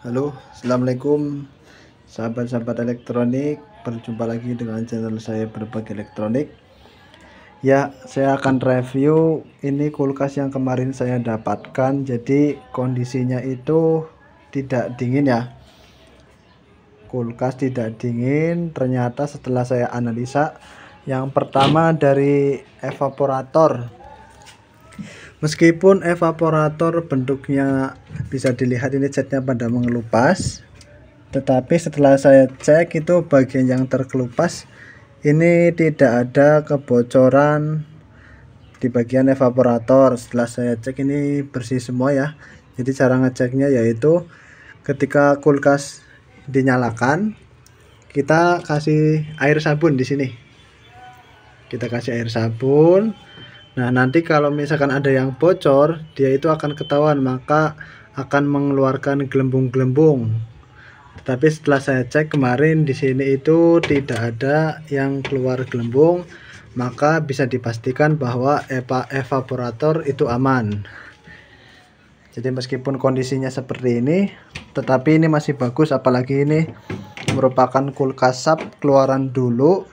Halo, assalamualaikum sahabat-sahabat elektronik. Berjumpa lagi dengan channel saya Berbagi Elektronik. Ya, saya akan review ini kulkas yang kemarin saya dapatkan. Jadi kondisinya itu tidak dingin ya. Kulkas tidak dingin. Ternyata setelah saya analisa, yang pertama dari evaporator. Meskipun evaporator bentuknya bisa dilihat ini catnya pada mengelupas, tetapi setelah saya cek itu bagian yang terkelupas ini tidak ada kebocoran di bagian evaporator. Setelah saya cek ini bersih semua ya. Jadi cara ngeceknya yaitu ketika kulkas dinyalakan, kita kasih air sabun di sini. Kita kasih air sabun. Nah, nanti kalau misalkan ada yang bocor, dia itu akan ketahuan, maka akan mengeluarkan gelembung-gelembung. Tetapi setelah saya cek kemarin di sini itu tidak ada yang keluar gelembung, maka bisa dipastikan bahwa evaporator itu aman. Jadi meskipun kondisinya seperti ini, tetapi ini masih bagus, apalagi ini merupakan kulkas sub keluaran dulu,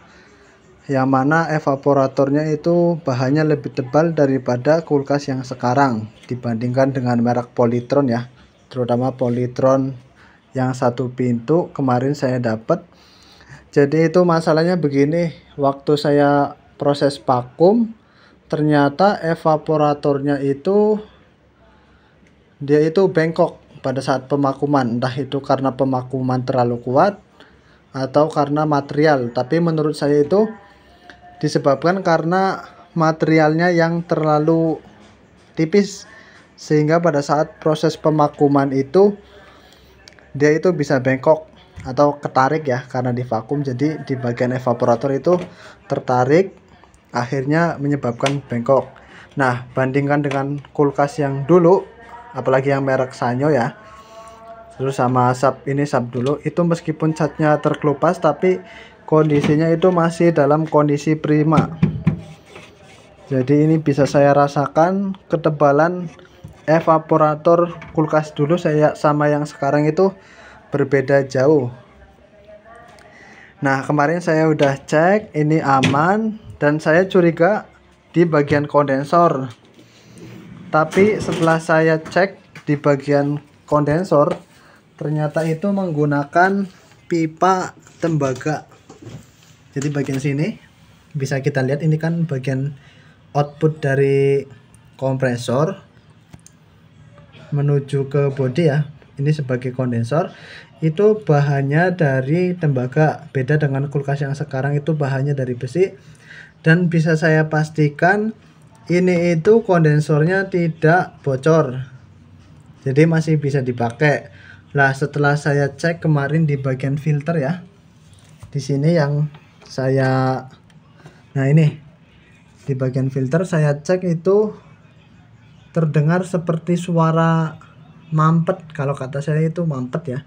yang mana evaporatornya itu bahannya lebih tebal daripada kulkas yang sekarang dibandingkan dengan merek Polytron ya, terutama Polytron yang satu pintu kemarin saya dapat. Jadi itu masalahnya begini, waktu saya proses vakum ternyata evaporatornya itu dia itu bengkok pada saat pemakuman, entah itu karena pemakuman terlalu kuat atau karena material, tapi menurut saya itu disebabkan karena materialnya yang terlalu tipis, sehingga pada saat proses pemakuman itu dia itu bisa bengkok atau ketarik ya, karena divakum. Jadi di bagian evaporator itu tertarik, akhirnya menyebabkan bengkok. Nah, bandingkan dengan kulkas yang dulu, apalagi yang merek Sanyo ya, terus sama sub ini sub dulu, itu meskipun catnya terkelupas tapi kondisinya itu masih dalam kondisi prima. Jadi ini bisa saya rasakan ketebalan evaporator kulkas dulu saya sama yang sekarang itu berbeda jauh. Nah, kemarin saya udah cek ini aman, dan saya curiga di bagian kondensor. Tapi setelah saya cek di bagian kondensor, ternyata itu menggunakan pipa tembaga. Jadi bagian sini bisa kita lihat, ini kan bagian output dari kompresor menuju ke bodi ya. Ini sebagai kondensor, itu bahannya dari tembaga, beda dengan kulkas yang sekarang itu bahannya dari besi. Dan bisa saya pastikan ini itu kondensornya tidak bocor, jadi masih bisa dipakai. Lah, setelah saya cek kemarin di bagian filter ya, di sini yang saya, nah ini di bagian filter saya cek itu terdengar seperti suara mampet, kalau kata saya itu mampet ya.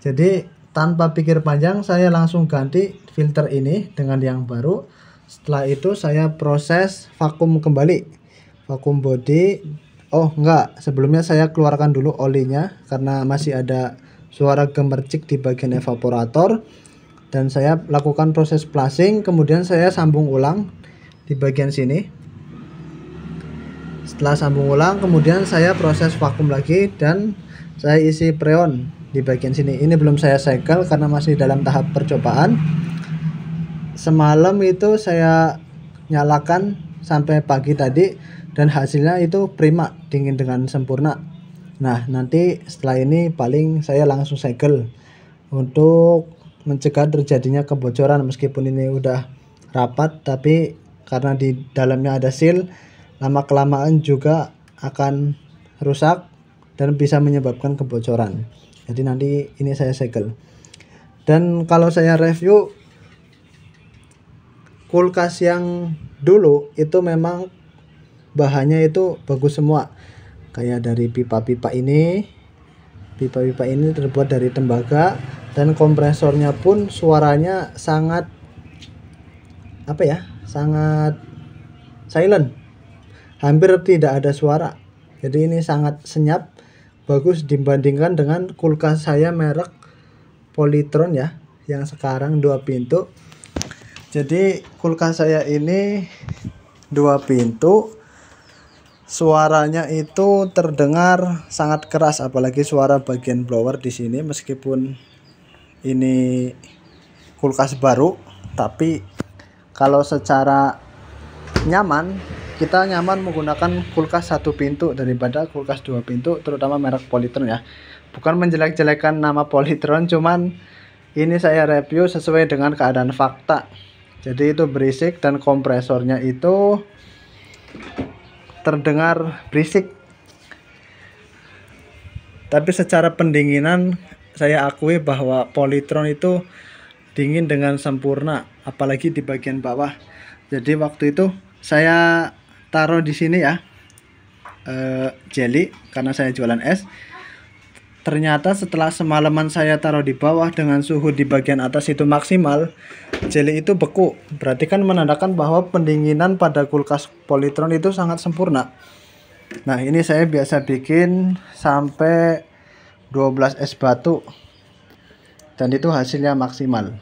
Jadi tanpa pikir panjang saya langsung ganti filter ini dengan yang baru. Setelah itu saya proses vakum kembali, vakum body. Oh enggak, sebelumnya saya keluarkan dulu olinya karena masih ada suara gemercik di bagian evaporator, dan saya lakukan proses flushing. Kemudian saya sambung ulang di bagian sini. Setelah sambung ulang, kemudian saya proses vakum lagi dan saya isi freon di bagian sini. Ini belum saya segel karena masih dalam tahap percobaan. Semalam itu saya nyalakan sampai pagi tadi, dan hasilnya itu prima, dingin dengan sempurna. Nah, nanti setelah ini paling saya langsung segel untuk mencegah terjadinya kebocoran. Meskipun ini udah rapat, tapi karena di dalamnya ada seal, lama kelamaan juga akan rusak dan bisa menyebabkan kebocoran. Jadi nanti ini saya segel. Dan kalau saya review kulkas yang dulu itu memang bahannya itu bagus semua, kayak dari pipa-pipa ini. Pipa-pipa ini terbuat dari tembaga, dan kompresornya pun suaranya sangat apa ya, sangat silent, hampir tidak ada suara. Jadi ini sangat senyap bagus dibandingkan dengan kulkas saya merek Polytron ya, yang sekarang 2 pintu. Jadi kulkas saya ini 2 pintu, suaranya itu terdengar sangat keras, apalagi suara bagian blower di sini. Meskipun ini kulkas baru, tapi kalau secara nyaman, kita nyaman menggunakan kulkas 1 pintu daripada kulkas 2 pintu, terutama merek Polytron ya. Bukan menjelek-jelekan nama Polytron, cuman ini saya review sesuai dengan keadaan fakta. Jadi itu berisik dan kompresornya itu terdengar berisik. Tapi secara pendinginan saya akui bahwa Polytron itu dingin dengan sempurna, apalagi di bagian bawah. Jadi waktu itu saya taruh di sini ya, jelly, karena saya jualan es. Ternyata setelah semalaman saya taruh di bawah dengan suhu di bagian atas itu maksimal, jelly itu beku. Berarti kan menandakan bahwa pendinginan pada kulkas Polytron itu sangat sempurna. Nah, ini saya biasa bikin sampai 12 es batu, dan itu hasilnya maksimal.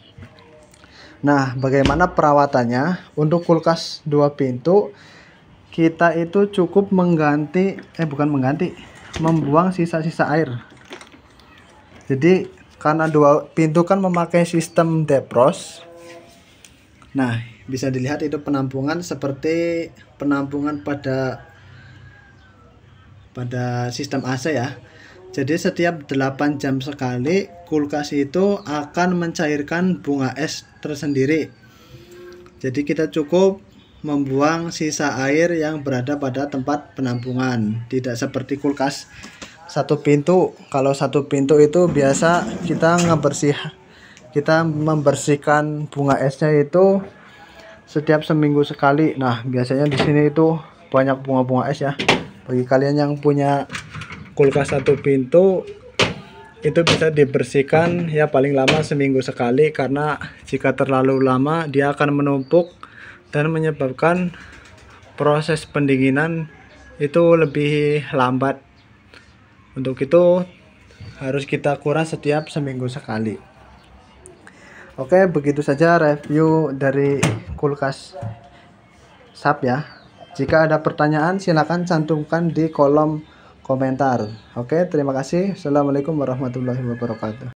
Nah, bagaimana perawatannya? Untuk kulkas 2 pintu, kita itu cukup membuang sisa-sisa air. Jadi karena 2 pintu kan memakai sistem defrost. Nah, bisa dilihat itu penampungan seperti penampungan pada sistem AC ya. Jadi setiap 8 jam sekali kulkas itu akan mencairkan bunga es tersendiri. Jadi kita cukup membuang sisa air yang berada pada tempat penampungan, tidak seperti kulkas 1 pintu. Kalau 1 pintu itu biasa kita membersihkan bunga esnya itu setiap seminggu sekali. Nah, biasanya di sini itu banyak bunga-bunga es ya. Bagi kalian yang punya kulkas 1 pintu, itu bisa dibersihkan ya paling lama seminggu sekali, karena jika terlalu lama dia akan menumpuk dan menyebabkan proses pendinginan itu lebih lambat. Untuk itu harus kita kuras setiap seminggu sekali. Oke, begitu saja review dari kulkas SAP ya. Jika ada pertanyaan silakan cantumkan di kolom komentar. Oke, terima kasih. Assalamualaikum warahmatullahi wabarakatuh.